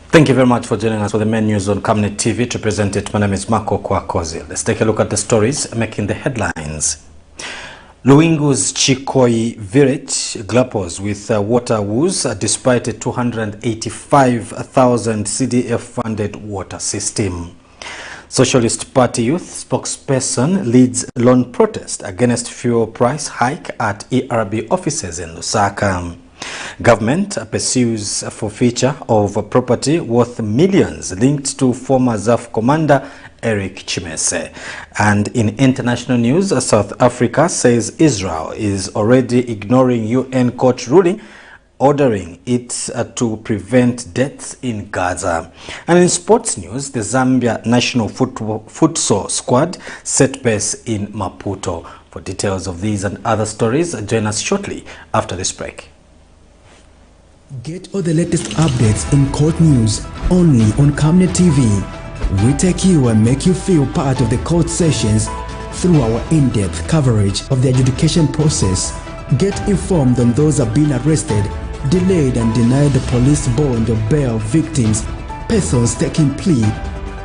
Thank you very much for joining us for the main news on Camnet TV. To present it, my name is Marco Kwakozi. Let's take a look at the stories making the headlines. LUWINGU'S CHIKOYI village grapples with water woes despite a 285,000 CDF-funded water system. Socialist Party youth spokesperson leads lone protest against fuel price hike at ERB offices in Lusaka. Government pursues a forfeiture of property worth millions linked to former ZAF commander Eric CHIMESE. And in international news, South Africa says Israel is already ignoring UN court ruling ordering it to prevent deaths in Gaza. And in sports news, the Zambia national futsal squad set pace in Maputo. For details of these and other stories, join us shortly after this break. Get all the latest updates in court news only on Camnet TV. We take you and make you feel part of the court sessions through our in-depth coverage of the adjudication process. Get informed on those who have been arrested, delayed and denied the police bond or bail victims, persons taking plea,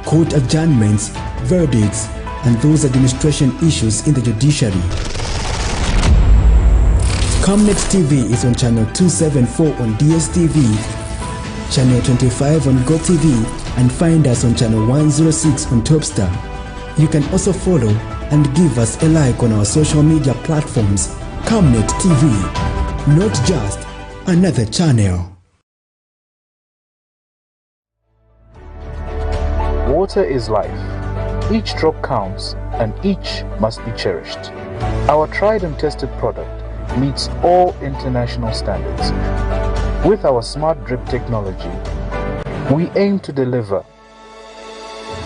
court adjournments, verdicts, and those administration issues in the judiciary. Camnet TV is on channel 274 on DSTV, channel 25 on GoTV, and find us on channel 106 on Topstar. You can also follow and give us a like on our social media platforms. Camnet TV, not just another channel. Water is life. Each drop counts and each must be cherished. Our tried and tested product meets all international standards. With our smart drip technology, we aim to deliver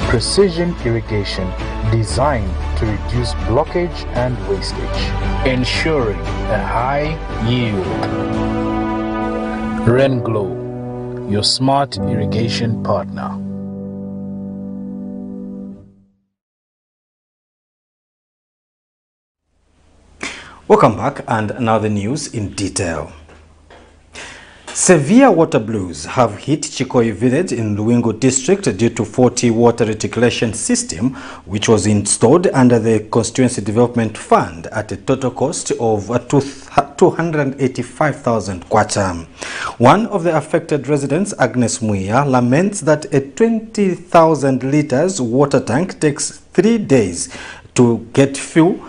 precision irrigation designed to reduce blockage and wastage, ensuring a high yield. Rain Glow, your smart irrigation partner. Welcome back, and now the news in detail. Severe water blues have hit CHIKOYI village in LUWINGU district due to faulty water reticulation system which was installed under the Constituency Development Fund at a total cost of 285,000 kwacha. One of the affected residents, Agnes Muia, laments that a 20,000 liters water tank takes 3 days to get full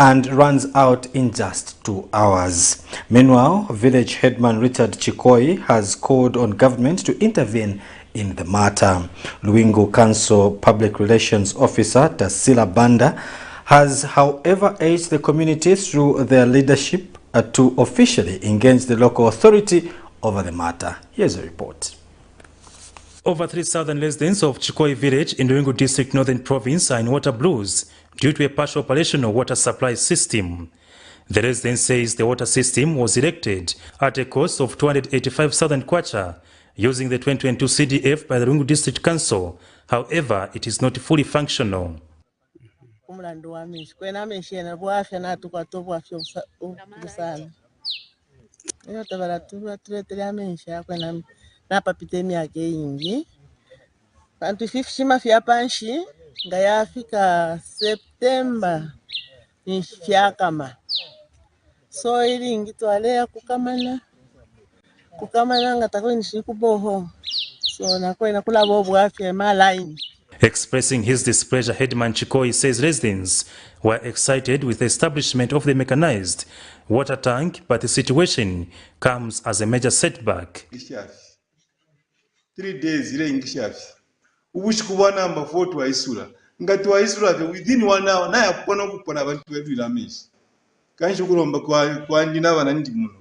and runs out in just 2 hours. Meanwhile, village headman Richard CHIKOYI has called on government to intervene in the matter. LUWINGU Council Public Relations Officer Tasila Banda has, however, urged the community through their leadership to officially engage the local authority over the matter. Here's a report. Over 3,000 residents of CHIKOYI village in LUWINGU district, Northern Province, are in water blues due to a partial operational water supply system. The resident says the water system was erected at a cost of 285,000 kwacha using the 2022 CDF by the LUWINGU District Council. However, it is not fully functional. Ngayafika September nifyakama so ili ngitwalea kukamana ngatako nishikuboho so nakwena kula bobu afya ma line. Expressing his displeasure, headman CHIKOYI says residents were excited with the establishment of the mechanized water tank, but the situation comes as a major setback. 3 days ile ingishafi ubushikubana amba 4 twaisura ngati waisura within 1 hour naye akubona ukupona abantu betu ilamisi kanshi kuromba kwa ndina bana ndi muno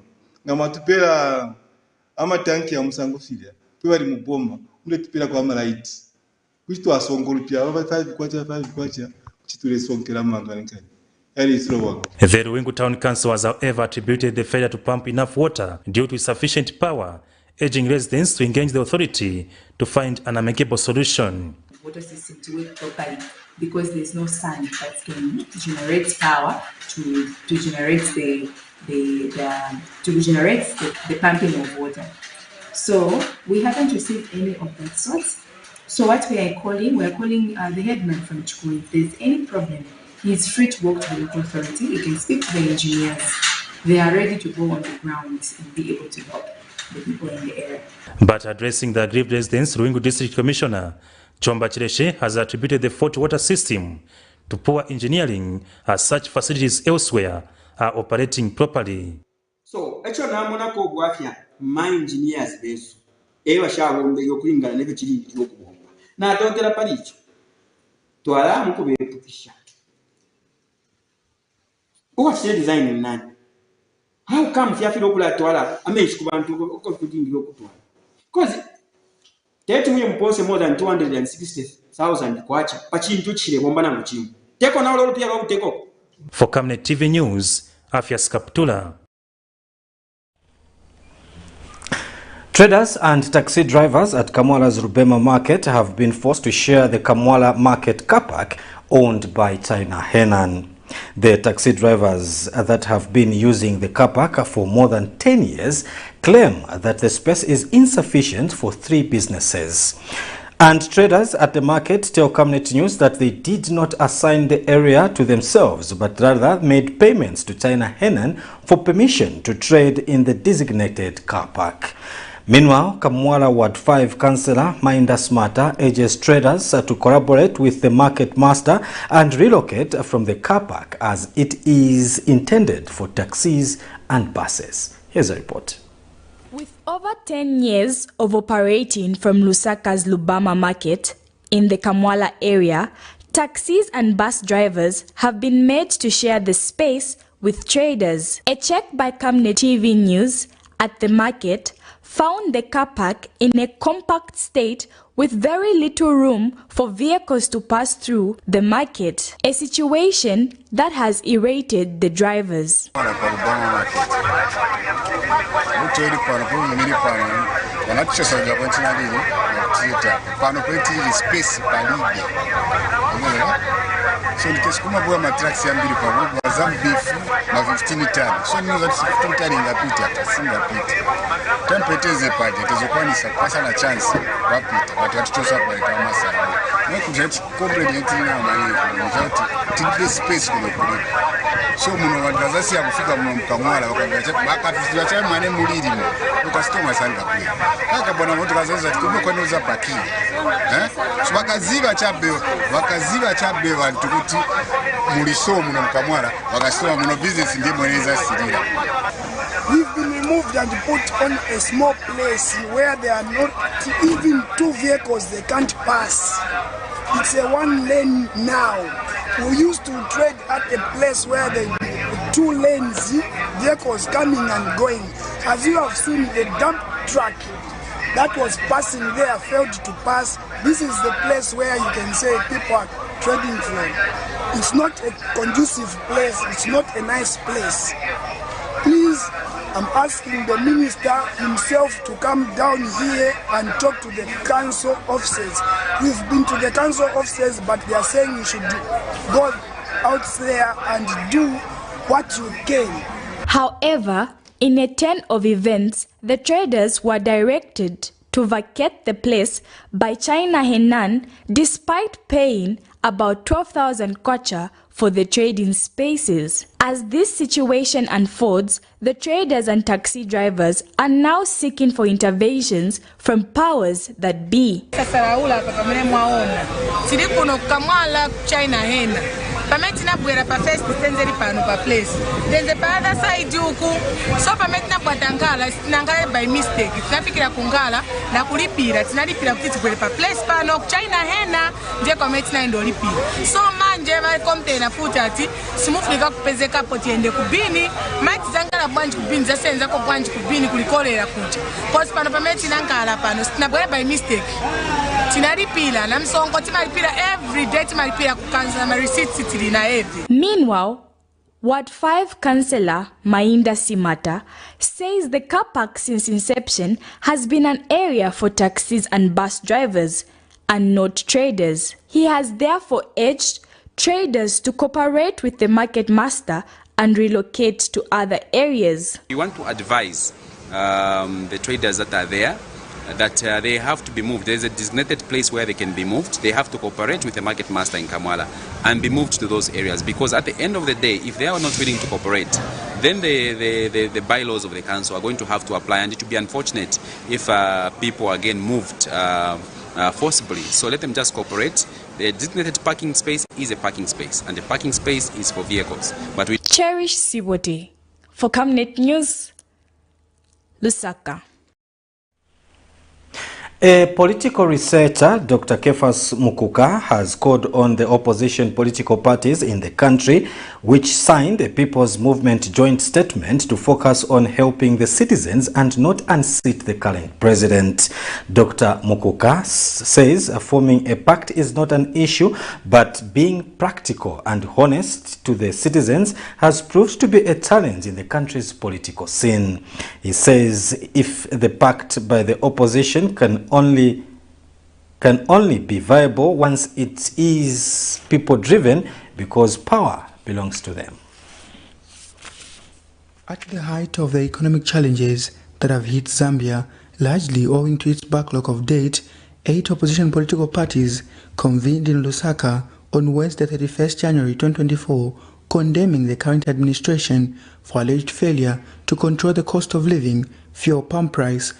ngamatupera amatanki ya musango filia twali muboma ule tupira kwa malaiti kuchito asongolupya baba 5 kwacha kuchitule sonkera manga nkani. The LUWINGU Town Council has, however, attributed the failure to pump enough water due to insufficient power, urging residents to engage the authority to find an amicable solution. Water system to work properly because there's no sun that can generate power to generate the pumping of water. So we haven't received any of that sort. So what we're calling the headman from CHIKOYI. If there's any problem, he's free to walk to the local authority. He can speak to the engineers. They are ready to go on the ground and be able to help the people in the area. But addressing the aggrieved residents, Luwingu District Commissioner Chomba Chireshe has attributed the faulty water system to poor engineering, as such facilities elsewhere are operating properly. So, ekyo namonako obwafya my engineers besu ewa shawombe yokulingana nebe kiri okubomba na dogera palicho twala mukubepukisha uwashe design in nani. How come fyafiro kula twala ameshi kubantu okudingiro kutwala because tete muye mpose more than 260,000 kwacha pachintu chire bomba na muchimu teko na ololo pia bakuteko. For Camnet TV News, Afias Kaptula. Traders and taxi drivers at Kamwala's Rubema Market have been forced to share the Kamwala Market car park owned by China Henan. The taxi drivers that have been using the car park for more than 10 years claim that the space is insufficient for 3 businesses. And traders at the market tell Camnet News that they did not assign the area to themselves, but rather made payments to China Henan for permission to trade in the designated car park. Meanwhile, Kamwala Ward 5 Councillor Mainda Smarter urges traders to collaborate with the market master and relocate from the car park, as it is intended for taxis and buses. Here's a report. With over 10 years of operating from Lusaka's Lubama Market in the Kamwala area, taxis and bus drivers have been made to share the space with traders. A check by Camnet TV News at the market found the car park in a compact state with very little room for vehicles to pass through the market, a situation that has irritated the drivers. So nikisukuma bwa matraksi ya mbili kwa huko na ZAMBIA na 15 tani. So nino za 15 tani ingapita singapita. Tempeteze paje tezokuwa ni sapasa na chance wapita. Watu watuchosa kwa kama sana. Na kujeti complement na mali njati tipe space kule. So muno wadazasi ya kufika Kamwala wakabacha bakafisiwa cha mane muliri mu. Ukastoma sanga kule. Kaka bwana moto kazaza tukumbe kwa noza paki. So wakaziba chabe wantukuti muliso muno Kamwala wakastoma muno business ndiye mweneza sirira. We've been removed and put on a small place where there are not even 2 vehicles they can't pass. It's a 1 lane now. We used to trade at a place where there are 2 lanes, vehicles coming and going. As you have seen, the dump truck that was passing there failed to pass. This is the place where you can say people are trading from. It's not a conducive place. It's not a nice place. Please, I'm asking the minister himself to come down here and talk to the council officers. We've been to the council officers, but they are saying you should go out there and do what you can. However, in a turn of events, the traders were directed to vacate the place by China Henan despite paying about 12,000 kwacha for the trading spaces. As this situation unfolds, the traders and taxi drivers are now seeking for interventions from powers that be. Pametina bwera pa first tenzeri pano pa place. Then the other side yuku. So pametina bwatangala nangale by mistake. Tunafikira kungala na kulipira. Tunalipira kuti bwera pa place pano China Hena je pametina ndo lipira. So manje va container futati simufika kupezeka poti ende kubini. Mati zangala bwanji kubini zasenza ko bwanji kubini kulikolera kucha. Cause pano pametina ngala pano tunabwera by mistake. Tinalipira na msongo timalipira every day timalipira kukanza na receipt. Meanwhile, Ward 5 Councillor Mainda Smarter says the car park since inception has been an area for taxis and bus drivers and not traders. He has therefore urged traders to cooperate with the market master and relocate to other areas. We want to advise the traders that are there, that they have to be moved. There's a designated place where they can be moved. They have to cooperate with the market master in Kamwala and be moved to those areas, because at the end of the day, if they are not willing to cooperate, then the bylaws of the council are going to have to apply, and it will be unfortunate if people are again moved forcibly. So let them just cooperate. The designated parking space is a parking space, and the parking space is for vehicles. But we Cherish Sibote for Camnet News, Lusaka. A political researcher, Dr. Kefas Mukuka, has called on the opposition political parties in the country, which signed a People's Movement joint statement, to focus on helping the citizens and not unseat the current president. Dr. Mukuka says forming a pact is not an issue, but being practical and honest to the citizens has proved to be a challenge in the country's political scene. He says if the pact by the opposition can only be viable once it is people-driven, because power belongs to them. At the height of the economic challenges that have hit Zambia, largely owing to its backlog of debt, 8 opposition political parties convened in Lusaka on Wednesday, 31st January 2024, condemning the current administration for alleged failure to control the cost of living, fuel pump price,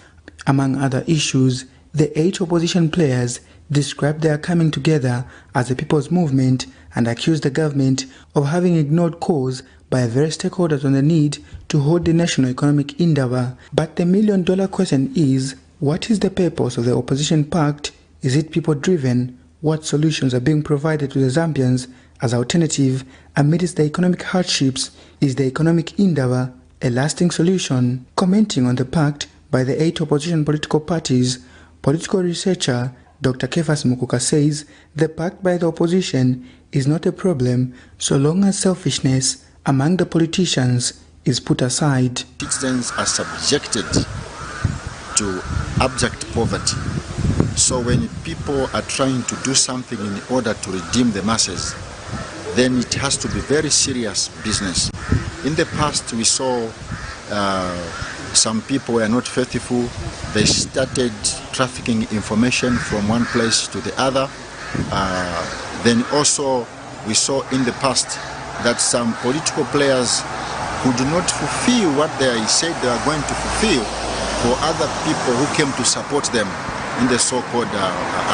among other issues. The 8 opposition players described their coming together as a people's movement and accused the government of having ignored calls by various stakeholders on the need to hold the national economic endeavor. But the million-dollar question is, what is the purpose of the opposition pact? Is it people-driven? What solutions are being provided to the Zambians as alternative amidst the economic hardships? Is the economic endeavor a lasting solution? Commenting on the pact by the 8 opposition political parties, political researcher Dr. Kefas Mukuka says the pact by the opposition is not a problem so long as selfishness among the politicians is put aside. Citizens are subjected to abject poverty. So when people are trying to do something in order to redeem the masses, then it has to be very serious business. In the past, we saw some people were not faithful. They started trafficking information from one place to the other. Then also we saw in the past that some political players who do not fulfill what they said they are going to fulfill for other people who came to support them in the so-called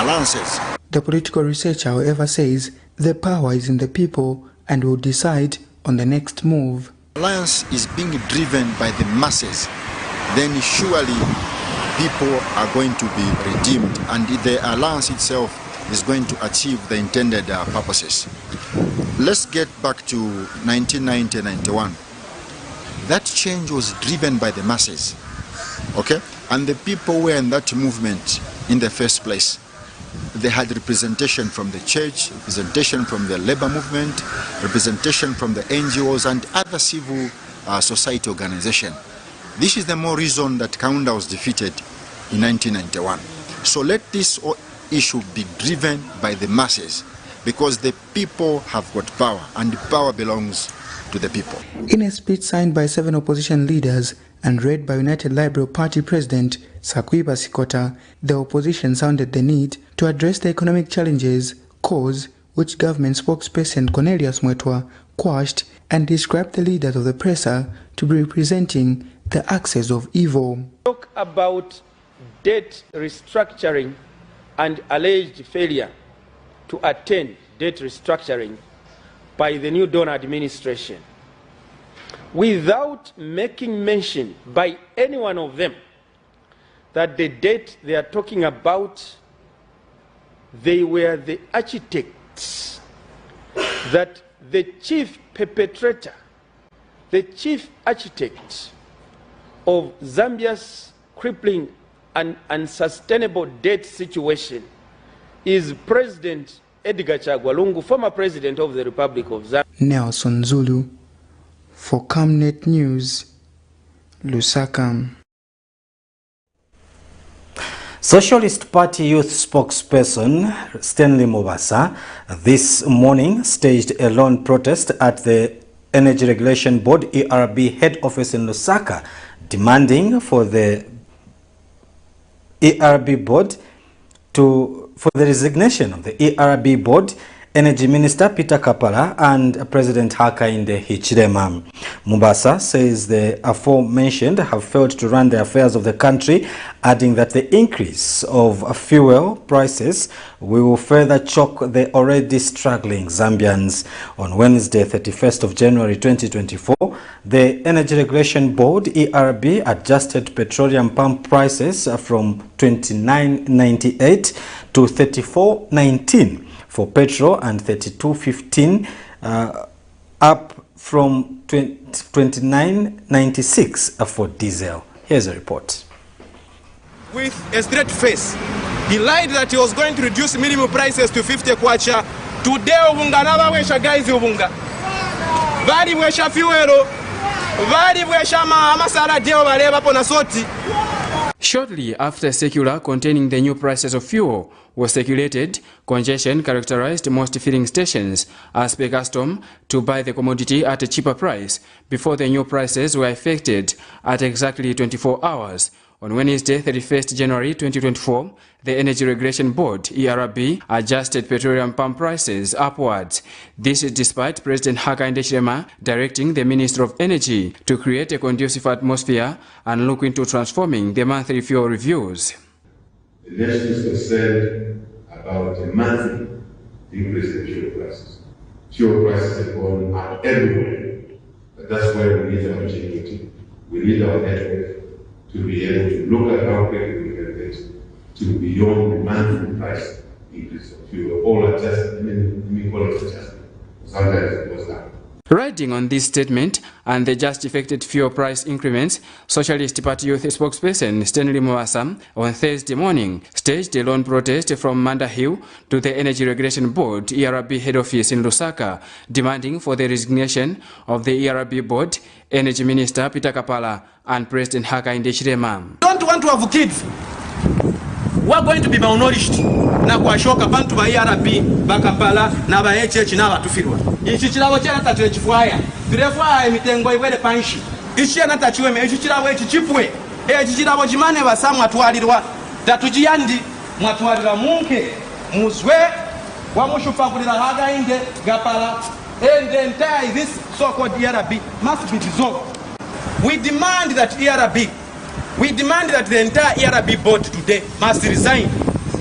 alliances. The political researcher, however, says the power is in the people and will decide on the next move. Alliance is being driven by the masses, then surely people are going to be redeemed, and the alliance itself is going to achieve the intended purposes. Let's get back to 1990-91. That change was driven by the masses, okay? And the people were in that movement in the first place. They had representation from the church, representation from the labor movement, representation from the NGOs and other civil society organizations. This is the more reason that Kaunda was defeated in 1991. So let this issue be driven by the masses, because the people have got power and the power belongs to the people. In a speech signed by 7 opposition leaders and read by United Liberal Party President Sakwi Basikota, the opposition sounded the need to address the economic challenges, cause which government spokesperson Cornelius Mwetwa quashed, and described the leaders of the presser to be representing the axis of evil. Talk about debt restructuring and alleged failure to attain debt restructuring by the New Dawn administration, without making mention by any one of them that the debt they are talking about, they were the architects, that the chief perpetrator, the chief architect of Zambia's crippling and unsustainable debt situation is President Edgar Chagwa Lungu, former president of the Republic of Zambia. Nelson Zulu for Camnet News, Lusaka. Socialist Party Youth spokesperson Stanley Mubasa this morning staged a lone protest at the Energy Regulation Board ERB head office in Lusaka, demanding for the ERB board for the resignation of the ERB board, Energy Minister Peter Kapala and President Hakainde Hichilema. Mombasa says the aforementioned have failed to run the affairs of the country, adding that the increase of fuel prices will further choke the already struggling Zambians. On Wednesday, 31st of January 2024, the Energy Regulation Board, ERB, adjusted petroleum pump prices from $29.98 to $34.19 for petrol and $32.15 up from $29.96 for diesel. Here's a report. With a straight face, he lied that he was going to reduce minimum prices to 50 kwacha. Today, ubunga nabawesha guys ubunga. Vali wesha fuelo. Vali wesha amasala deo baleba pona soti. Shortly after a circular containing the new prices of fuel was circulated, congestion characterized most filling stations as per custom to buy the commodity at a cheaper price before the new prices were effected at exactly 24 hours. On Wednesday, 31st January 2024, the Energy Regulation Board, ERB, adjusted petroleum pump prices upwards. This is despite President Hakainde Hichilema directing the Minister of Energy to create a conducive atmosphere and look into transforming the monthly fuel reviews. The nation is concerned about a monthly increase in fuel prices. Fuel prices have gone up everywhere, but that's why we need our ingenuity. We need our network to be able to look at how quickly we can get to beyond the monthly price increase of fuel. All adjustment, inequality adjustment. Sometimes it goes down. Riding on this statement and the just effected fuel price increments, Socialist Party Youth spokesperson Stanley Mwasa on Thursday morning staged a lone protest from Manda Hill to the Energy Regulation Board ERB head office in Lusaka, demanding for the resignation of the ERB board, Energy Minister Peter Kapala and President Hakainde Hichilema. Don't want to have kids. We're going to be malnourished. Na kuashoka bantu ba ERB, bakapala, na ba HH na batufirwa. Ichi chilabo chena tatu echifwaya. Direfwaya mitengo iwele panshi. Ichi yana tachiwe ichi chilabo echi chipwe. Ichi chilabo jimane basa mwatualirwa. Tatujiyandi mwatualirwa munke. Muzwe wa mushufagulira Hakainde Kapala. And the entire this so-called ERB must be dissolved. We demand that the entire ERB board today must resign.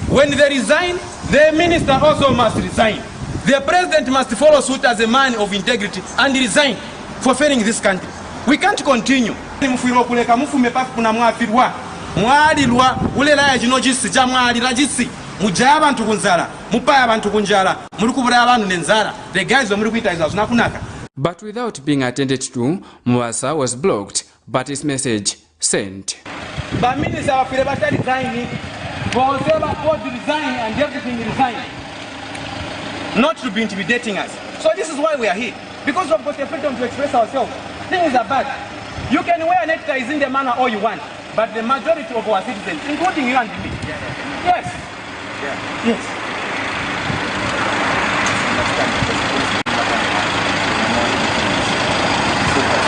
When they resign, the minister also must resign. The president must follow suit as a man of integrity and resign for failing this country. We can't continue. But without being attended to, Mwasa was blocked, but his message sent. But minister of resigning, resign and everything resign. Not to be intimidating us. So this is why we are here. Because we've got the freedom to express ourselves. Things are bad. You can wear neckties in the manner all you want, but the majority of our citizens, including you and me. Yes. Yes.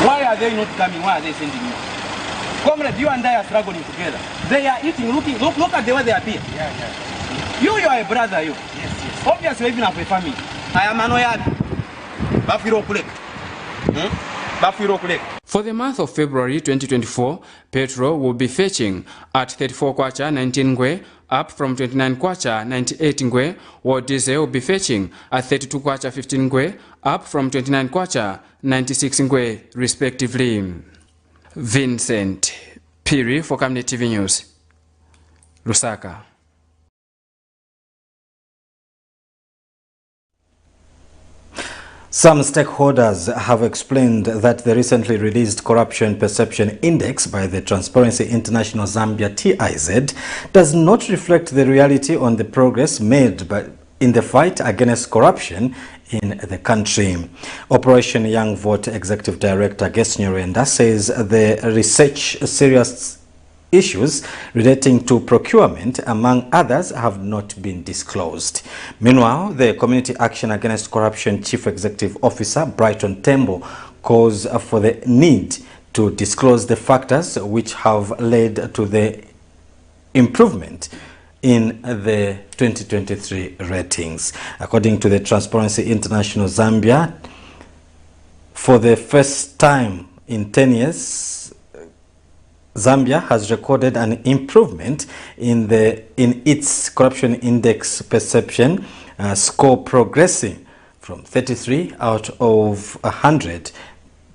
Why are they not coming? Why are they sending you? Comrade, you and I are struggling together. They are eating, look at the way they appear. You are a brother, you. Yes. Obviously, even have a family. I am an Oyad. For the month of February 2024, petrol will be fetching at 34 kwacha 19 ngwe, up from 29 kwacha 98 ngwe, while diesel will be fetching at 32 kwacha 15 ngwe, up from 29 kwacha 96 ngwe, respectively. Vincent Piri for Camnet TV News, Lusaka. Some stakeholders have explained that the recently released Corruption Perception Index by the Transparency International Zambia TIZ does not reflect the reality on the progress made in the fight against corruption in the country. Operation Young Vote Executive Director Gesnyorenda says the research serious issues relating to procurement, among others, have not been disclosed. Meanwhile, the Community Action Against Corruption Chief Executive Officer Brighton Tembo calls for the need to disclose the factors which have led to the improvement in the 2023 ratings. According to the Transparency International Zambia, for the first time in 10 years, Zambia has recorded an improvement in its corruption index perception score, progressing from 33 out of 100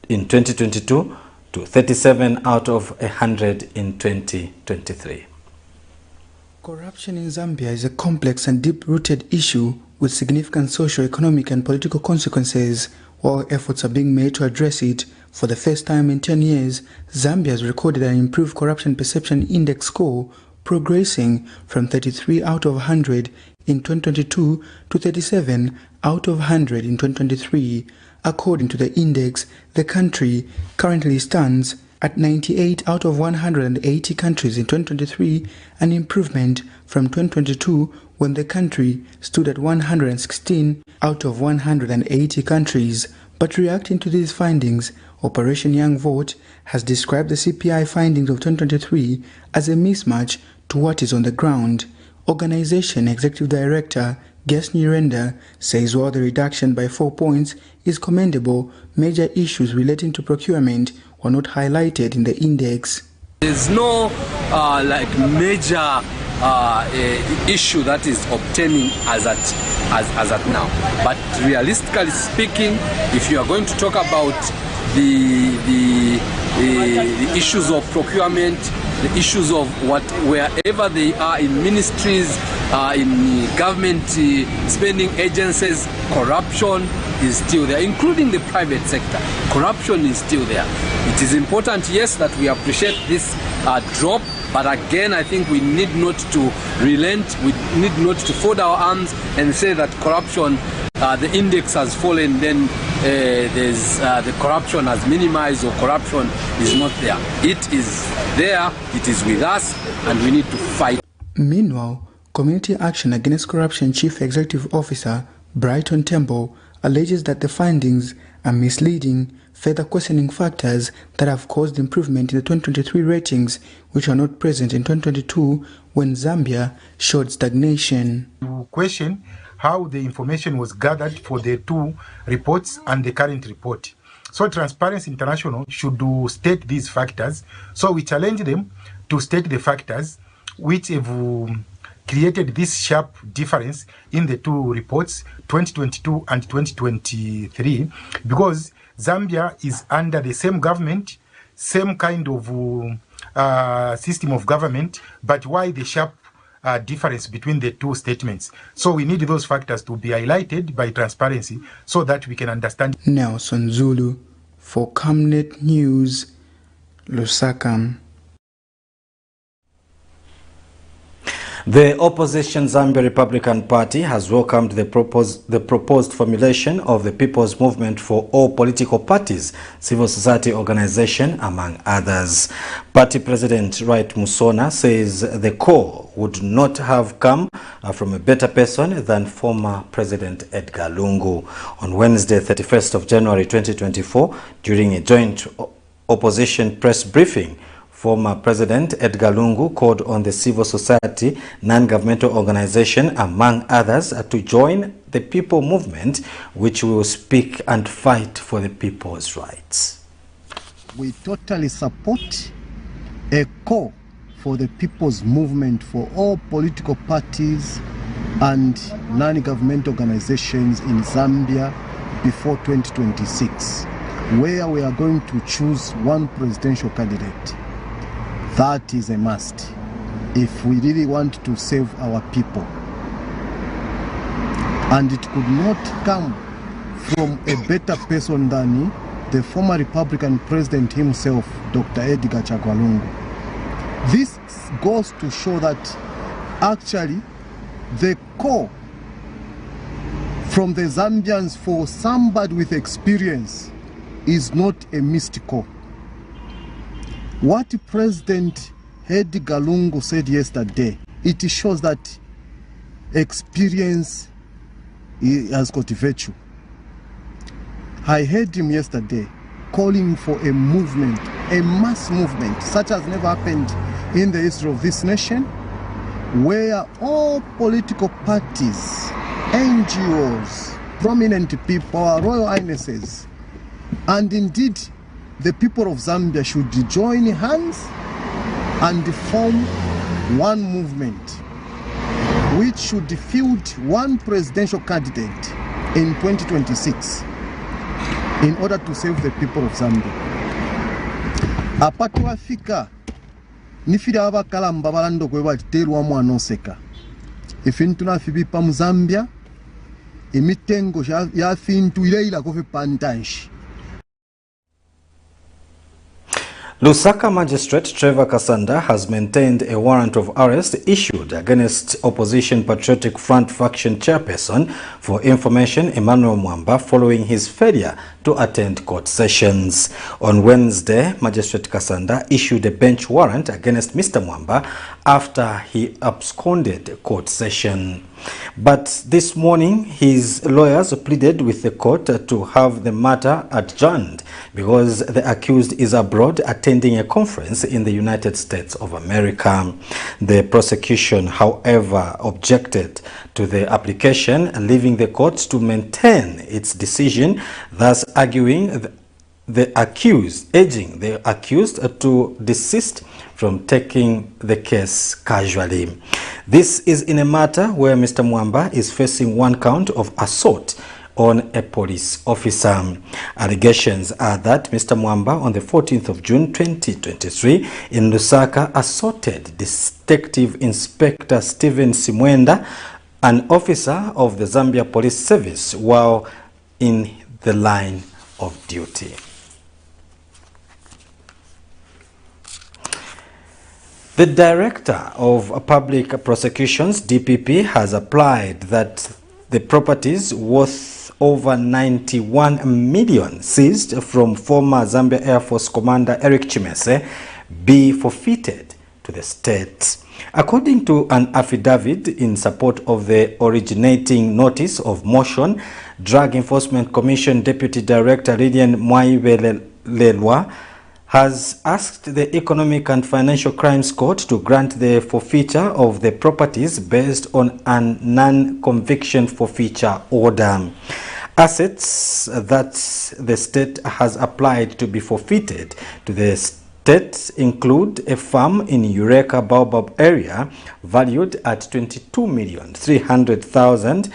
in 2022 to 37 out of 100 in 2023. Corruption in Zambia is a complex and deep-rooted issue with significant socio-economic and political consequences. While efforts are being made to address it, for the first time in 10 years, Zambia has recorded an improved corruption perception index score, progressing from 33 out of 100 in 2022 to 37 out of 100 in 2023. According to the index, the country currently stands at 98 out of 180 countries in 2023, an improvement from 2022 when the country stood at 116 out of 180 countries. But reacting to these findings, Operation Young Vote has described the CPI findings of 2023 as a mismatch to what is on the ground. Organization Executive Director Ges Nyirenda says while the reduction by 4 points is commendable, major issues relating to procurement were not highlighted in the index. There's no major issue that is obtaining as at now. But realistically speaking, if you are going to talk about the issues of procurement, the issues of wherever they are in ministries, in government spending agencies, corruption is still there, including the private sector. Corruption is still there. It is important, yes, that we appreciate this drop, but again, I think we need not to relent, we need not to fold our arms and say that corruption, the index has fallen, then the corruption has minimized or corruption is not there. It is there, it is with us, and we need to fight. Meanwhile, Community Action Against Corruption Chief Executive Officer Brighton Temple alleges that the findings are misleading, further questioning factors that have caused improvement in the 2023 ratings, which are not present in 2022 when Zambia showed stagnation. To question how the information was gathered for the two reports and the current report. So Transparency International should state these factors. So we challenge them to state the factors which have created this sharp difference in the two reports, 2022 and 2023, because Zambia is under the same government, same kind of system of government, but why the sharp difference between the two statements? So we need those factors to be highlighted by Transparency so that we can understand. Nelson Zulu for Camnet News, Lusaka. The opposition Zambia Republican Party has welcomed the proposed formulation of the People's Movement for All Political Parties, civil society organization, among others. Party President Wright Musona says the call would not have come from a better person than former President Edgar Lungu. On Wednesday, 31st of January 2024, during a joint opposition press briefing, former President Edgar Lungu called on the civil society, non-governmental organization, among others, to join the People Movement, which will speak and fight for the people's rights. We totally support a call for the People's Movement for all political parties and non-government organizations in Zambia before 2026, where we are going to choose one presidential candidate. That is a must if we really want to save our people. And it could not come from a better person than the former Republican president himself, Dr. Edgar Lungu. This goes to show that actually the call from the Zambians for somebody with experience is not a mystical. What President Edgar Lungu said yesterday, it shows that experience has got virtue. I heard him yesterday. calling for a movement, a mass movement, such as never happened in the history of this nation, where all political parties, NGOs, prominent people, our royal highnesses, and indeed the people of Zambia should join hands and form one movement which should field one presidential candidate in 2026 in order to save the people of Zambia. Apatu Afrika nifira abakalamba balando kwe batiterwa mwana oseka ifintu na fibipa mu Zambia emitengo ya fintu ileila kofi pantanshi. Lusaka Magistrate Trevor Kasanda has maintained a warrant of arrest issued against Opposition Patriotic Front faction chairperson for information Emmanuel Mwamba following his failure to attend court sessions. On Wednesday, Magistrate Kasanda issued a bench warrant against Mr. Mwamba after he absconded court session. But this morning, his lawyers pleaded with the court to have the matter adjourned because the accused is abroad attending a conference in the United States of America. The prosecution, however, objected to the application, leaving the court to maintain its decision, thus arguing urging the accused to desist from taking the case casually. This is in a matter where Mr. Mwamba is facing one count of assault on a police officer. Allegations are that Mr. Mwamba on the 14th of June 2023 in Lusaka assaulted Detective Inspector Stephen Simwenda, an officer of the Zambia Police Service, while in the line of duty. The Director of Public Prosecutions, DPP, has applied that the properties worth over 91 million seized from former Zambia Air Force Commander Eric Chimese be forfeited to the state. According to an affidavit in support of the originating notice of motion, Drug Enforcement Commission Deputy Director Lydian Mwaivelelwa has asked the Economic and Financial Crimes Court to grant the forfeiture of the properties based on a non-conviction forfeiture order. Assets that the state has applied to be forfeited to the state include a farm in Eureka Baobab area valued at $22,300,000,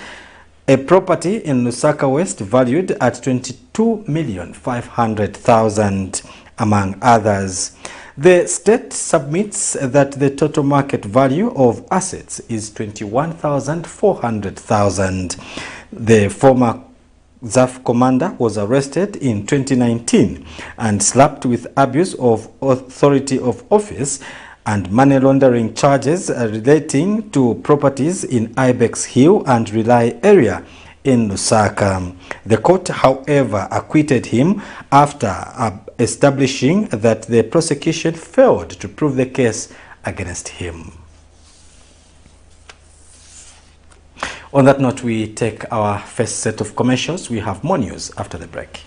a property in Lusaka West valued at $22,500,000. among others. The state submits that the total market value of assets is $21,400,000. The former ZAF commander was arrested in 2019 and slapped with abuse of authority of office and money laundering charges relating to properties in Ibex Hill and Relay area in Lusaka. The court, however, acquitted him after establishing that the prosecution failed to prove the case against him. On that note, we take our first set of commercials. We have more news after the break.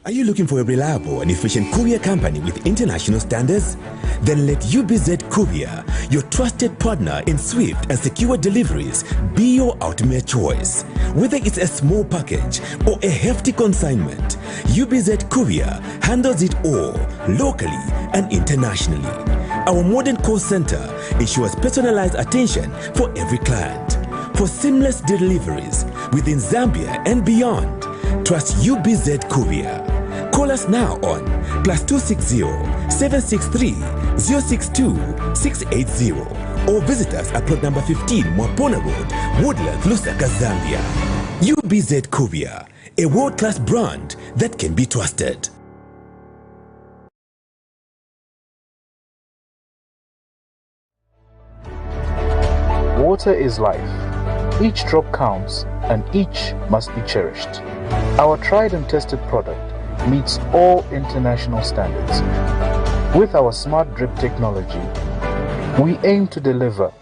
Are you looking for a reliable and efficient courier company with international standards? Then let UBZ Courier, your trusted partner in swift and secure deliveries, be your ultimate choice. Whether it's a small package or a hefty consignment, UBZ Courier handles it all, locally and internationally. Our modern call center ensures personalized attention for every client. For seamless deliveries within Zambia and beyond, trust UBZ Courier. Call us now on +260 763 062 680 or visit us at plot number 15 Mwapona Road, Woodlands, Lusaka, Zambia. UBZ Courier, a world-class brand that can be trusted. Water is life. Each drop counts and each must be cherished. Our tried and tested product meets all international standards. With our smart drip technology, we aim to deliver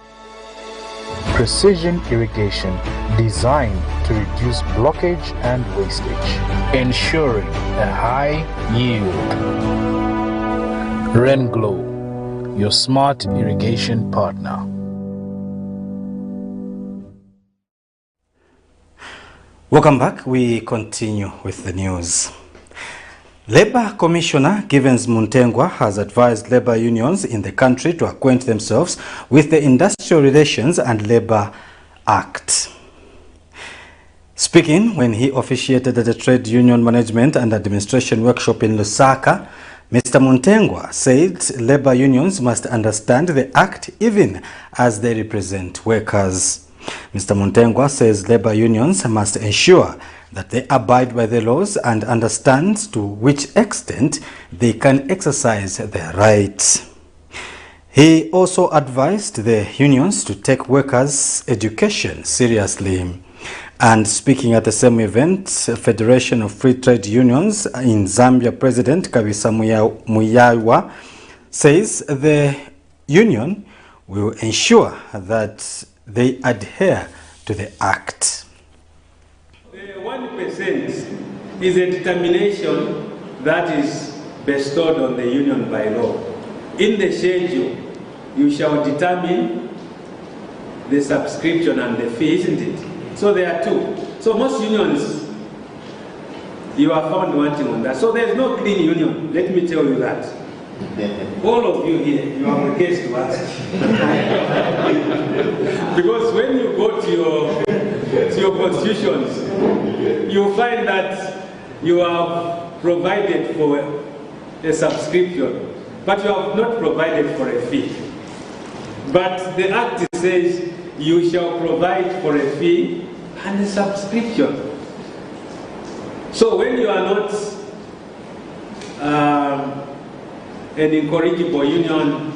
precision irrigation designed to to reduce blockage and wastage, ensuring a high yield. RainGlow, your smart irrigation partner. Welcome back. We continue with the news. Labour Commissioner Givens Muntengwa has advised labour unions in the country to acquaint themselves with the Industrial Relations and Labour Act. Speaking when he officiated at the Trade Union Management and Administration Workshop in Lusaka, Mr. Muntengwa said labour unions must understand the Act even as they represent workers. Mr. Muntengwa says labour unions must ensure that they abide by the laws and understand to which extent they can exercise their rights. He also advised the unions to take workers' education seriously. And speaking at the same event, Federation of Free Trade Unions in Zambia President Kabisa Muyawa says the union will ensure that they adhere to the Act. The 1% is a determination that is bestowed on the union by law. In the schedule, you shall determine the subscription and the fee, isn't it? So there are two. So most unions, you are found wanting on that. So there is no clean union, let me tell you that. All of you here, you have a case to ask. Because when you go to your constitutions, you find that you have provided for a subscription, but you have not provided for a fee. But the Act says you shall provide for a fee and a subscription. So when you are not an incorrigible union,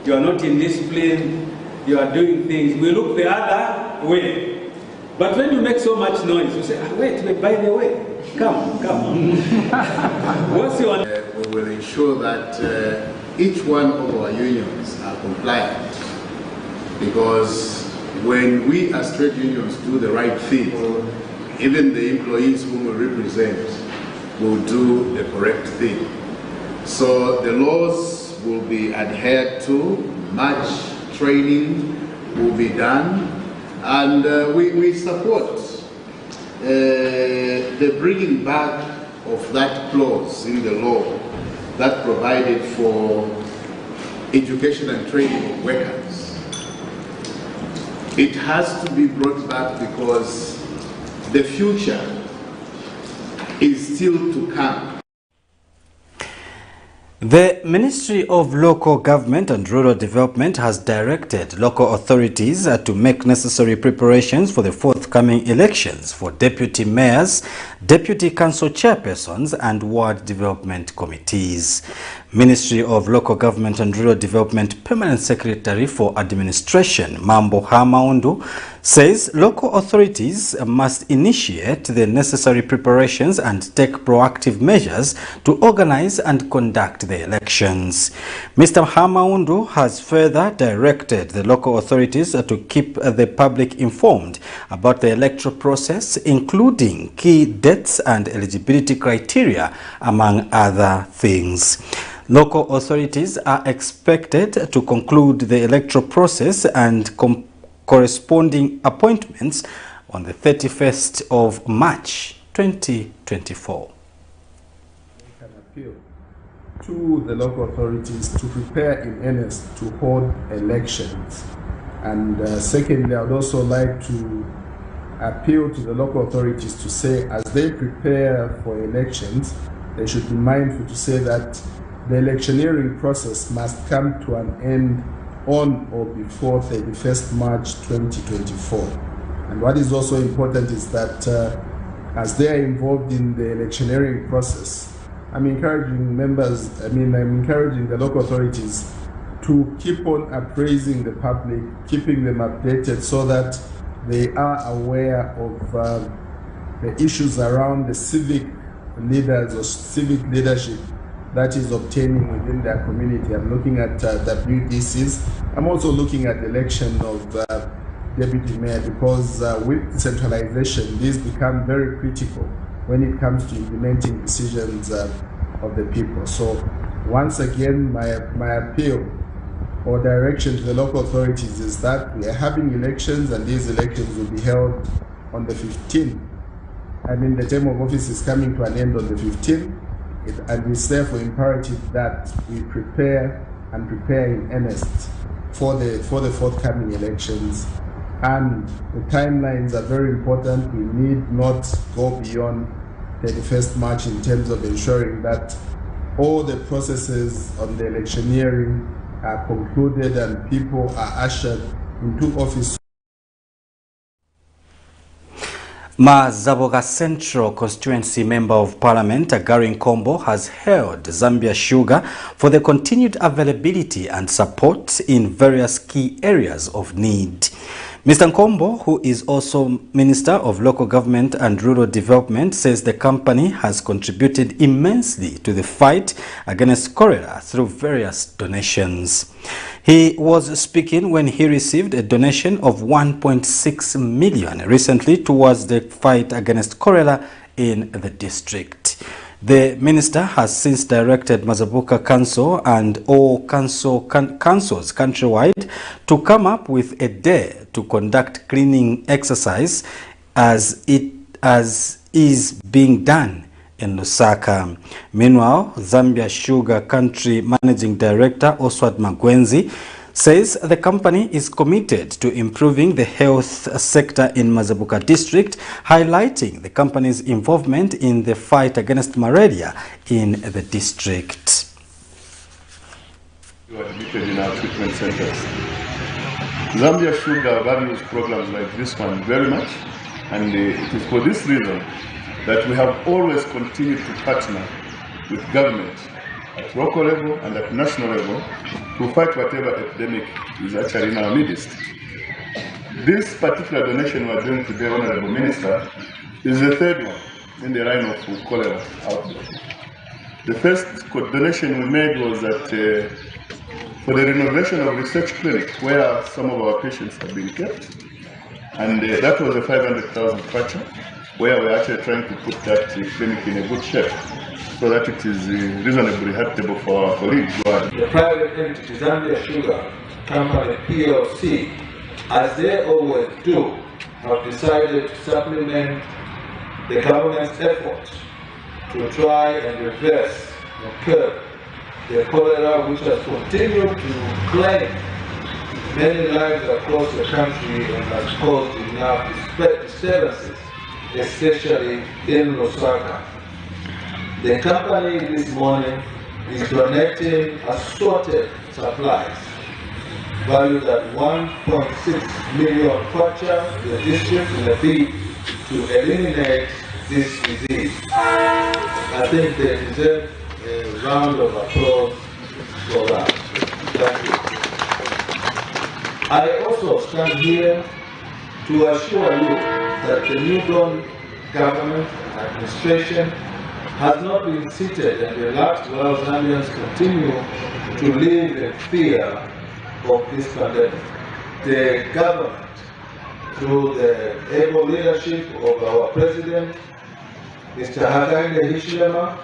you are not indisciplined, you are doing things, we look the other way. But when you make so much noise, you say, wait, by the way, come. What's your... we will ensure that each one of our unions are compliant, because when we as trade unions do the right thing, even the employees whom we represent will do the correct thing. So the laws will be adhered to, much training will be done, and we support the bringing back of that clause in the law that provided for education and training of workers. It has to be brought back because the future is still to come. The Ministry of Local Government and Rural Development has directed local authorities to make necessary preparations for the forthcoming elections for deputy mayors, deputy council chairpersons and ward development committees. Ministry of Local Government and Rural Development Permanent Secretary for Administration, Mambo Hamaundu, says local authorities must initiate the necessary preparations and take proactive measures to organize and conduct the elections. Mr. Hamaundu has further directed the local authorities to keep the public informed about the electoral process, including key dates and eligibility criteria, among other things. Local authorities are expected to conclude the electoral process and corresponding appointments on the 31st of March 2024. An appeal to the local authorities to prepare in earnest to hold elections. And secondly, I would also like to appeal to the local authorities to say, as they prepare for elections, they should be mindful to say that the electioneering process must come to an end on or before 31st March 2024. And what is also important is that as they are involved in the electioneering process, I'm encouraging the local authorities to keep on appraising the public, keeping them updated so that they are aware of the issues around the civic leaders or civic leadership that is obtaining within their community. I'm looking at WDCs. I'm also looking at the election of Deputy Mayor, because with decentralization, these become very critical when it comes to implementing decisions of the people. So once again, my appeal or direction to the local authorities is that we are having elections, and these elections will be held on the 15th. I mean, the term of office is coming to an end on the 15th, and it's therefore imperative that we prepare in earnest for the forthcoming elections. And the timelines are very important. We need not go beyond 31st March in terms of ensuring that all the processes on the electioneering are concluded and people are ushered into office. Mazaboga Central Constituency Member of Parliament Gary Nkombo has hailed Zambia Sugar for the continued availability and support in various key areas of need. Mr. Nkombo, who is also Minister of Local Government and Rural Development, says the company has contributed immensely to the fight against cholera through various donations. He was speaking when he received a donation of 1.6 million recently towards the fight against cholera in the district. The minister has since directed Mazabuka Council and all councils countrywide to come up with a day to conduct cleaning exercise as is being done in Lusaka. Meanwhile, Zambia Sugar Country Managing Director Oswald Magwenzi says the company is committed to improving the health sector in Mazabuka district, highlighting the company's involvement in the fight against malaria in the district. You are admitted in our treatment centers. Zambia Sugar values programs like this one very much, and it is for this reason that we have always continued to partner with government at local level and at national level to fight whatever epidemic is actually in our midst. This particular donation we are doing today, Honorable Minister, is the third one in the line of cholera outbreak. The first donation we made was that for the renovation of research clinic where some of our patients have been kept, and that was a 500,000 kwacha, where we're actually trying to put that clinic in a good shape, so that it is reasonably habitable for our colleagues. The private entity, Zambia Sugar Company PLC, as they always do, have decided to supplement the government's efforts to try and reverse and curb the cholera which has continued to claim many lives across the country and has caused enough disturbances, especially in Lusaka. The company this morning is donating assorted supplies valued at 1.6 million kwacha to the district in a bid to eliminate this disease. I think they deserve a round of applause for that. Thank you. I also stand here to assure you that the New Dawn government and administration has not been seated and relaxed while Zambians continue to live in fear of this pandemic. The government, through the able leadership of our President, Mr. Hakainde Hichilema,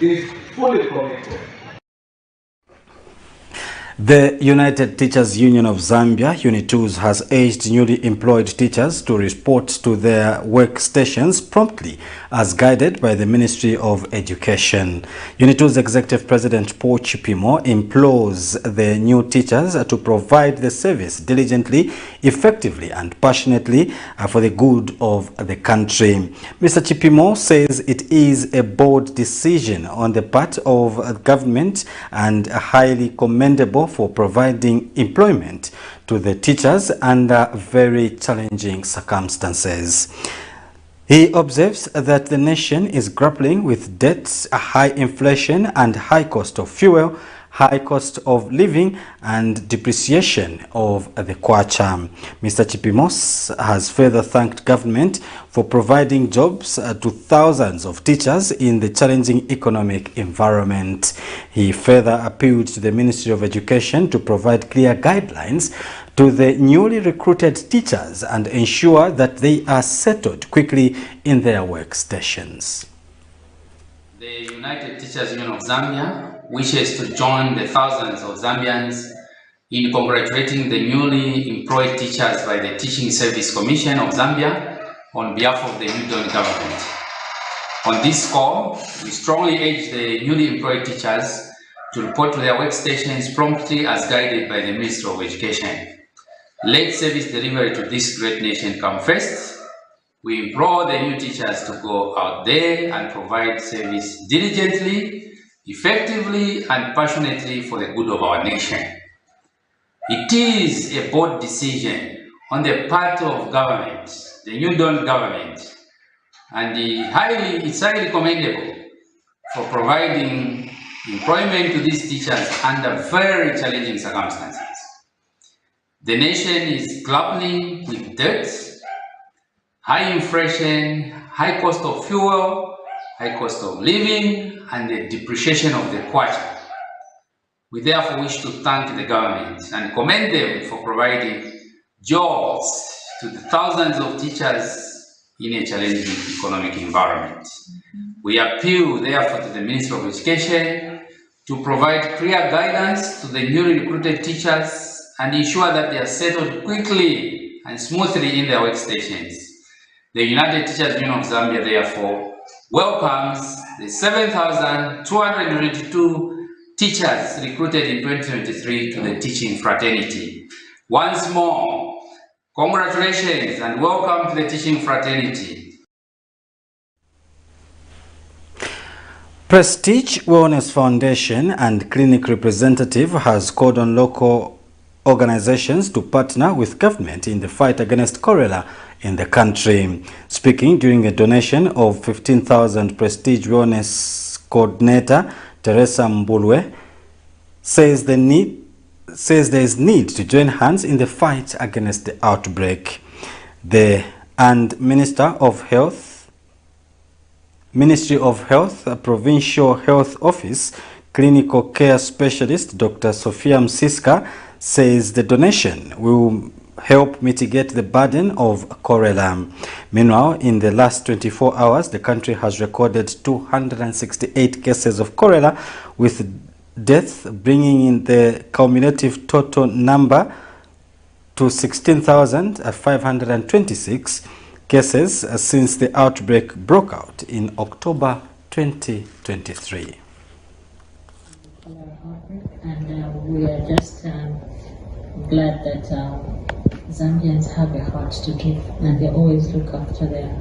is fully committed. The United Teachers Union of Zambia, UNITUS, has urged newly employed teachers to report to their workstations promptly as guided by the Ministry of Education. UNITUS Executive President Paul Chipimo implores the new teachers to provide the service diligently, effectively and passionately for the good of the country. Mr. Chipimo says it is a bold decision on the part of government and highly commendable for providing employment to the teachers under very challenging circumstances. He observes that the nation is grappling with debts, high inflation and high cost of fuel, high cost of living and depreciation of the kwacha. Mr. Chipimos has further thanked government for providing jobs to thousands of teachers in the challenging economic environment. He further appealed to the Ministry of Education to provide clear guidelines to the newly recruited teachers and ensure that they are settled quickly in their workstations. The United Teachers Union of Zambia wishes to join the thousands of Zambians in congratulating the newly employed teachers by the Teaching Service Commission of Zambia on behalf of the New Dawn government. On this score, we strongly urge the newly employed teachers to report to their workstations promptly as guided by the Ministry of Education. Let service delivery to this great nation come first. We implore the new teachers to go out there and provide service diligently, effectively, and passionately for the good of our nation. It is a bold decision on the part of government, the New Dawn government, and it's highly commendable for providing employment to these teachers under very challenging circumstances. The nation is grappling with debt, high inflation, high cost of fuel, high cost of living, and the depreciation of the kwacha. We therefore wish to thank the government and commend them for providing jobs to the thousands of teachers in a challenging economic environment. We appeal therefore to the Ministry of Education to provide clear guidance to the newly recruited teachers and ensure that they are settled quickly and smoothly in their workstations. The United Teachers Union of Zambia therefore welcomes the 7,222 teachers recruited in 2023 to the teaching fraternity. Once more, congratulations and welcome to the teaching fraternity. Prestige Wellness Foundation and clinic representative has called on local organizations to partner with government in the fight against cholera in the country. Speaking during a donation of 15,000, Prestige Wellness Coordinator Teresa Mbulwe says there is need to join hands in the fight against the outbreak. Ministry of Health, Provincial Health Office, Clinical Care Specialist Dr. Sophia Msiska says the donation will help mitigate the burden of cholera. Meanwhile, in the last 24 hours, the country has recorded 268 cases of cholera, with deaths bringing in the cumulative total number to 16,526 cases since the outbreak broke out in October 2023. And we are just glad that Zambians have a heart to give, and they always look after their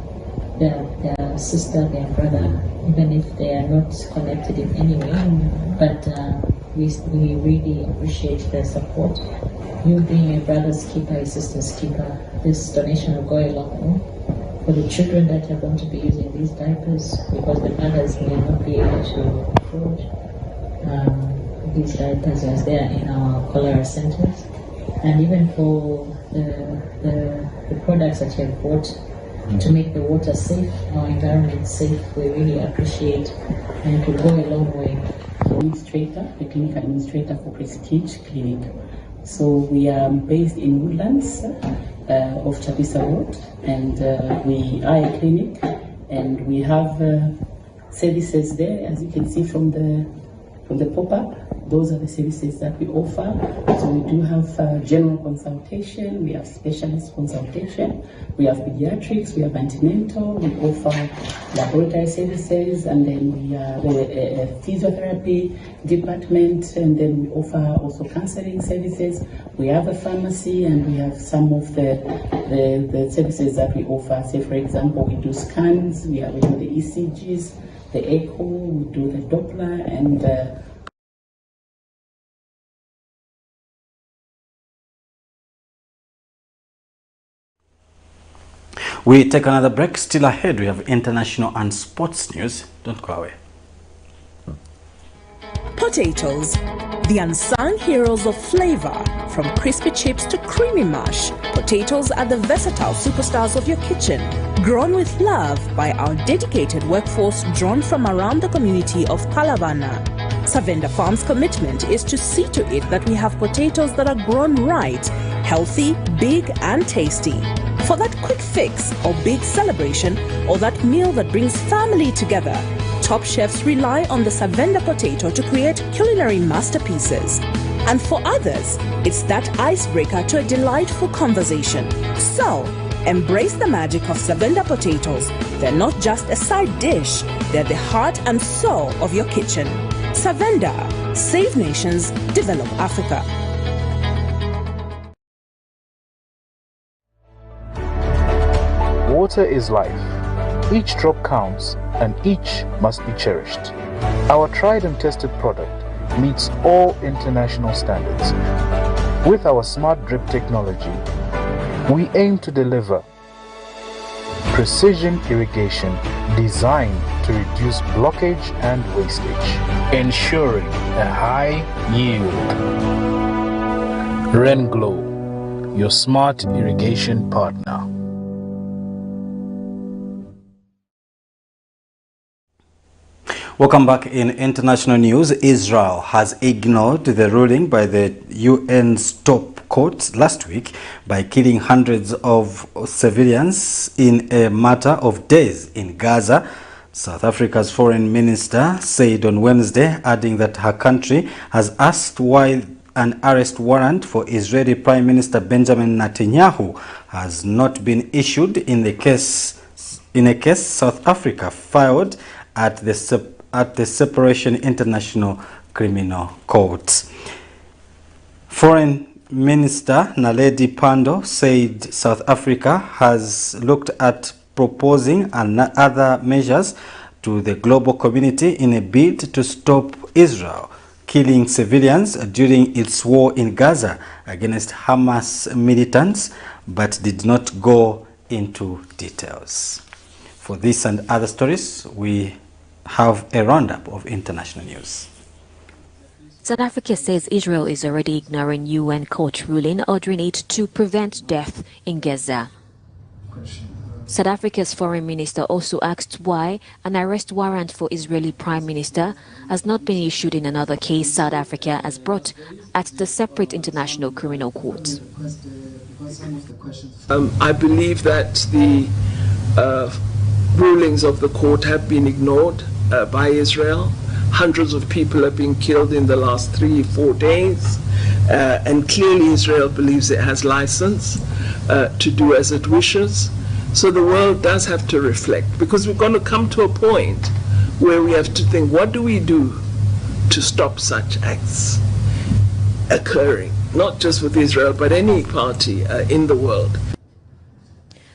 sister, their brother, even if they are not connected in any way. But we really appreciate their support. You being a brother's keeper, a sister's keeper, this donation will go a long way for the children that are going to be using these diapers, because the mothers may not be able to afford these diapers as they are in our cholera centers, and even for the products that you have bought to make the water safe, our environment safe. We really appreciate, and it will go a long way. Administrator, the clinic administrator for Prestige Clinic. So we are based in Woodlands of Chabisa Road, and we are a clinic, and we have services there, as you can see from the pop-up. Those are the services that we offer. So we do have general consultation, we have specialist consultation, we have pediatrics, we have antenatal, we offer laboratory services, and then we have a physiotherapy department, and then we offer also counseling services. We have a pharmacy, and we have some of the services that we offer. Say, for example, we do scans, we do the ECGs, the echo, we do the Doppler, and we take another break. Still ahead, we have international and sports news. Don't go away. Potatoes, the unsung heroes of flavor. From crispy chips to creamy mash, potatoes are the versatile superstars of your kitchen. Grown with love by our dedicated workforce drawn from around the community of Palavana. Savenda Farm's commitment is to see to it that we have potatoes that are grown right, healthy, big and tasty. For that quick fix or big celebration or that meal that brings family together, top chefs rely on the Savenda potato to create culinary masterpieces. And for others, it's that icebreaker to a delightful conversation. So, embrace the magic of Savenda potatoes. They're not just a side dish, they're the heart and soul of your kitchen. Savenda, save nations, develop Africa. Water is life. Each drop counts and each must be cherished. Our tried and tested product meets all international standards. With our smart drip technology, we aim to deliver precision irrigation designed to reduce blockage and wastage, ensuring a high yield. Renglow, your smart irrigation partner. Welcome back. In international news, Israel has ignored the ruling by the UN's top court last week by killing hundreds of civilians in a matter of days in Gaza. South Africa's foreign minister said on Wednesday, adding that her country has asked why an arrest warrant for Israeli Prime Minister Benjamin Netanyahu has not been issued in a case South Africa filed at the Separation International Criminal Court. Foreign Minister Naledi Pandor said South Africa has looked at proposing other measures to the global community in a bid to stop Israel killing civilians during its war in Gaza against Hamas militants, but did not go into details. For this and other stories, we have a roundup of international news. South Africa says Israel is already ignoring UN court ruling ordering it to prevent death in Gaza. South Africa's foreign minister also asked why an arrest warrant for Israeli Prime Minister has not been issued in another case South Africa has brought at the separate International Criminal Court. I believe that the rulings of the court have been ignored by Israel. Hundreds of people have been killed in the last 3-4 days, and clearly Israel believes it has license to do as it wishes. So the world does have to reflect, because we're going to come to a point where we have to think, what do we do to stop such acts occurring, not just with Israel, but any party in the world.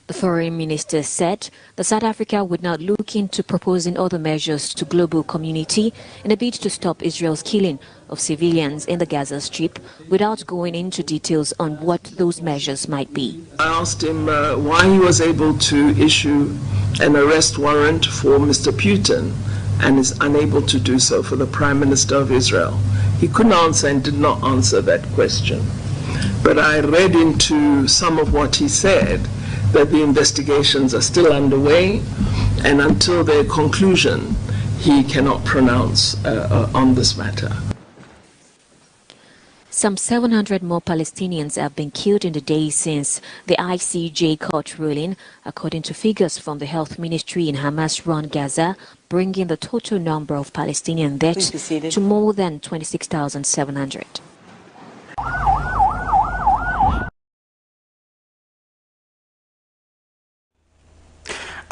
The foreign minister said that South Africa would not look into proposing other measures to global community in a bid to stop Israel's killing of civilians in the Gaza Strip, without going into details on what those measures might be. I asked him why he was able to issue an arrest warrant for Mr. Putin and is unable to do so for the Prime Minister of Israel. He couldn't answer and did not answer that question. But I read into some of what he said that the investigations are still underway, and until their conclusion, he cannot pronounce on this matter. Some 700 more Palestinians have been killed in the days since the ICJ court ruling, according to figures from the health ministry in Hamas-run Gaza, bringing the total number of Palestinian deaths to more than 26,700.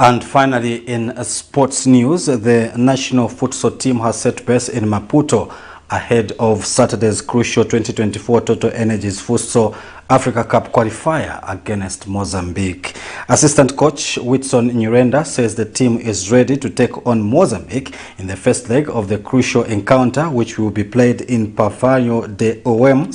And finally, in sports news, the national futsal team has set pace in Maputo ahead of Saturday's crucial 2024 Total Energies Futsal Africa Cup qualifier against Mozambique. Assistant coach Whitson Nyurenda says the team is ready to take on Mozambique in the first leg of the crucial encounter, which will be played in Pavilhão de OEM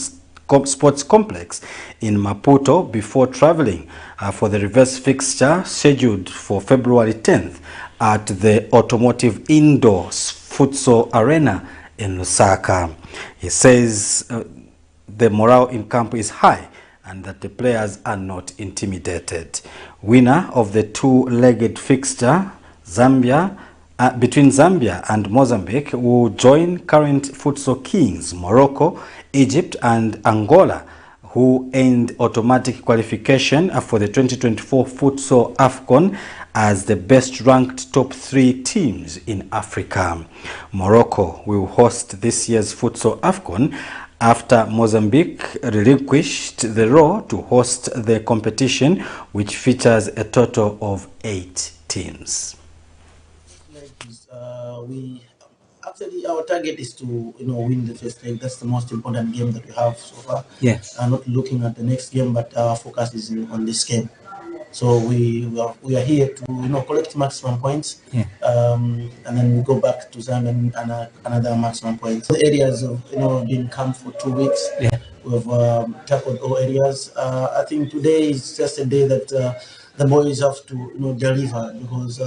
Sports Complex in Maputo before traveling for the reverse fixture scheduled for February 10th at the Automotive Indoor Futsal Arena in Lusaka. He says the morale in camp is high and that the players are not intimidated. Winner of the two-legged fixture, Zambia, between Zambia and Mozambique, will join current futsal kings Morocco, Egypt and Angola, who earned automatic qualification for the 2024 futsal AFCON as the best-ranked top 3 teams in Africa. Morocco will host this year's futsal AFCON after Mozambique relinquished the role to host the competition, which features a total of 8 teams. Actually, our target is to win the first leg. That's the most important game that we have so far. Yes. Not looking at the next game, but our focus is on this game. So we are here to collect maximum points, and then we go back to Zambia and another maximum points. The areas of been camped for 2 weeks. We've tackled all areas. I think today is just a day that the boys have to deliver, because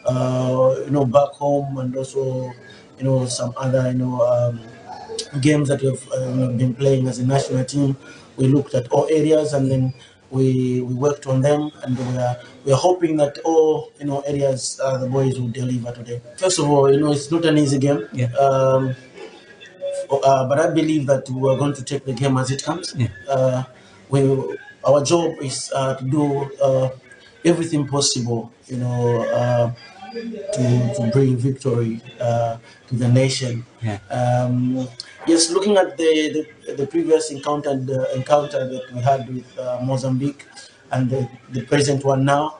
back home and also some other games that we've been playing as a national team, we looked at all areas and then we worked on them, and we are hoping that all areas the boys will deliver today. First of all, it's not an easy game, but I believe that we are going to take the game as it comes. Our job is to do everything possible, to bring victory to the nation. Yes, looking at the previous encounter that we had with Mozambique and the present one now,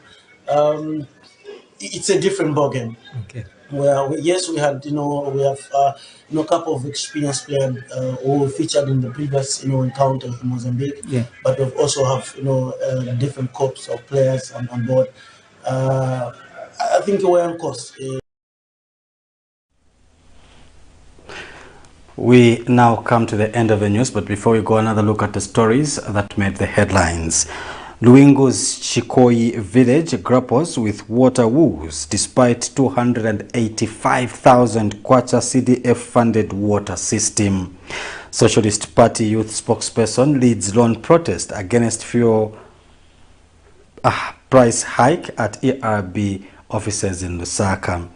it's a different ballgame. Okay. Where we had we have a couple of experienced players who featured in the previous encounter with Mozambique. But we also have different corps of players on board. I think we're on course. We now come to the end of the news, but before we go, another look at the stories that made the headlines. LUWINGU'S CHIKOYI village grapples with water woes despite 285,000 kwacha CDF-funded water system. Socialist Party youth spokesperson leads lone protest against fuel price hike at ERB offices in Lusaka.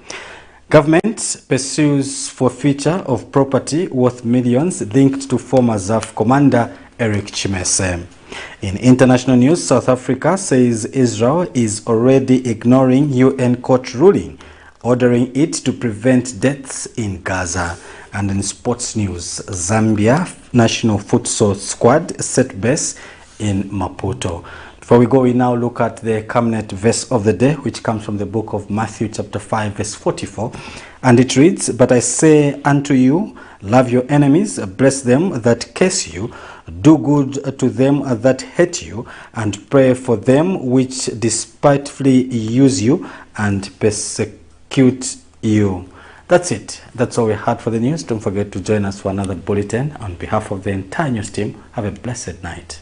Government pursues forfeiture of property worth millions linked to former ZAF commander Eric Chimese. In international news, South Africa says Israel is already ignoring UN court ruling, ordering it to prevent deaths in Gaza. And in sports news, Zambia national futsal squad set base in Maputo. Before we go, we now look at the Camnet verse of the day, which comes from the book of Matthew chapter 5 verse 44, and it reads, "But I say unto you, love your enemies, bless them that curse you, do good to them that hate you, and pray for them which despitefully use you and persecute you." That's it. That's all we had for the news. Don't forget to join us for another bulletin. On behalf of the entire news team, have a blessed night.